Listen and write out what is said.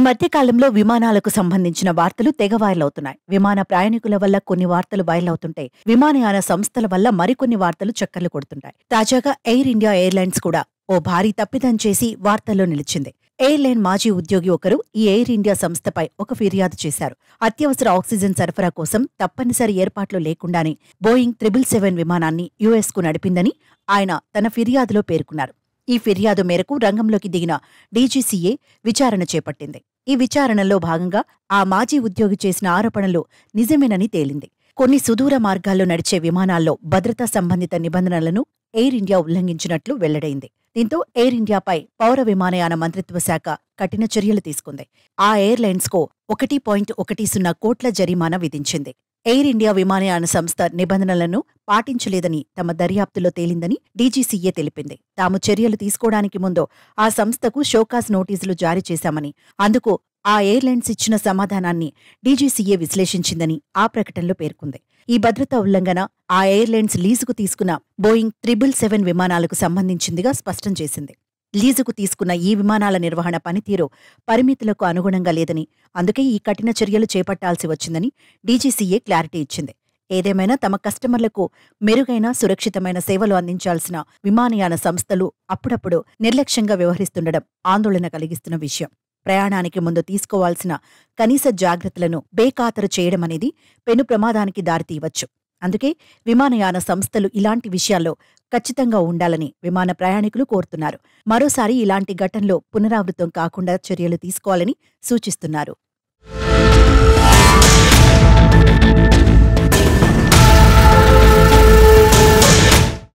మధ్య కాలంలో విమానాలకు సంబంధించిన వార్తలు తెగ వైరల్ అవుతున్నాయి. విమాన ప్రయాణికుల వల్ల కొన్ని వార్తలు వైరల్ అవుతుంటే, విమానయాన సంస్థల వల్ల మరికొన్ని వార్తలు చక్కర్లు కొడుతుంటాయి. తాజాగా ఎయిర్ ఇండియా ఎయిర్లైన్స్ కూడా ఓ భారీ తప్పిదం చేసి వార్తల్లో నిలిచింది. ఎయిర్లైన్ మాజీ ఉద్యోగి ఒకరు ఈ ఎయిర్ ఇండియా సంస్థపై ఒక ఫిర్యాదు చేశారు. అత్యవసర ఆక్సిజన్ సరఫరా కోసం తప్పనిసరి ఏర్పాట్లు లేకుండానే బోయింగ్ 777 విమానాన్ని యుఎస్కు నడిపిందని ఆయన తన ఫిర్యాదులో పేర్కొన్నారు. ఈ ఫిర్యాదు మేరకు రంగంలోకి దిగిన డీజీసీఏ విచారణ చేపట్టింది. ఈ విచారణలో భాగంగా ఆ మాజీ ఉద్యోగి చేసిన ఆరోపణలు నిజమేనని తేలింది. కొన్ని సుదూర మార్గాల్లో నడిచే విమానాల్లో భద్రతా సంబంధిత నిబంధనలను ఎయిర్ ఇండియా ఉల్లంఘించినట్లు వెల్లడైంది. దీంతో ఎయిర్ ఇండియాపై పౌర విమానయాన మంత్రిత్వ శాఖ కఠిన చర్యలు తీసుకుంది. ఆ ఎయిర్లైన్స్కు 1.10 కోట్ల జరిమానా విధించింది. ఎయిర్ ఇండియా విమానయాన సంస్థ నిబంధనలను పాటించలేదని తమ దర్యాప్తులో తేలిందని డీజీసీఏ తెలిపింది. తాము చర్యలు తీసుకోవడానికి ముందు ఆ సంస్థకు షోకాజ్ నోటీసులు జారీ చేశామని, అందుకు ఆ ఎయిర్లైన్స్ ఇచ్చిన సమాధానాన్ని డీజీసీఏ విశ్లేషించిందని ఆ ప్రకటనలో పేర్కొంది. ఈ భద్రతా ఉల్లంఘన ఆ ఎయిర్లైన్స్ లీజుకు తీసుకున్న బోయింగ్ 777 విమానాలకు సంబంధించిందిగా స్పష్టం చేసింది. లీజుకు తీసుకున్న ఈ విమానాల నిర్వహణ పనితీరు పరిమితులకు అనుగుణంగా లేదని, అందుకే ఈ కఠిన చర్యలు చేపట్టాల్సి వచ్చిందని డీజీసీఏ క్లారిటీ ఇచ్చింది. ఏదేమైనా తమ కస్టమర్లకు మెరుగైన సురక్షితమైన సేవలు అందించాల్సిన విమానయాన సంస్థలు అప్పుడప్పుడు నిర్లక్ష్యంగా వ్యవహరిస్తుండడం ఆందోళన కలిగిస్తున్న విషయం. ప్రయాణానికి ముందు తీసుకోవాల్సిన కనీస జాగ్రత్తలను బేఖాతరు చేయడమనేది పెను ప్రమాదానికి దారితీయవచ్చు. అందుకే విమానయాన సంస్థలు ఇలాంటి విషయాల్లో ఖచ్చితంగా ఉండాలని విమాన ప్రయాణికులు కోరుతున్నారు. మరోసారి ఇలాంటి ఘటనలు పునరావృతం కాకుండా చర్యలు తీసుకోవాలని సూచిస్తున్నారు.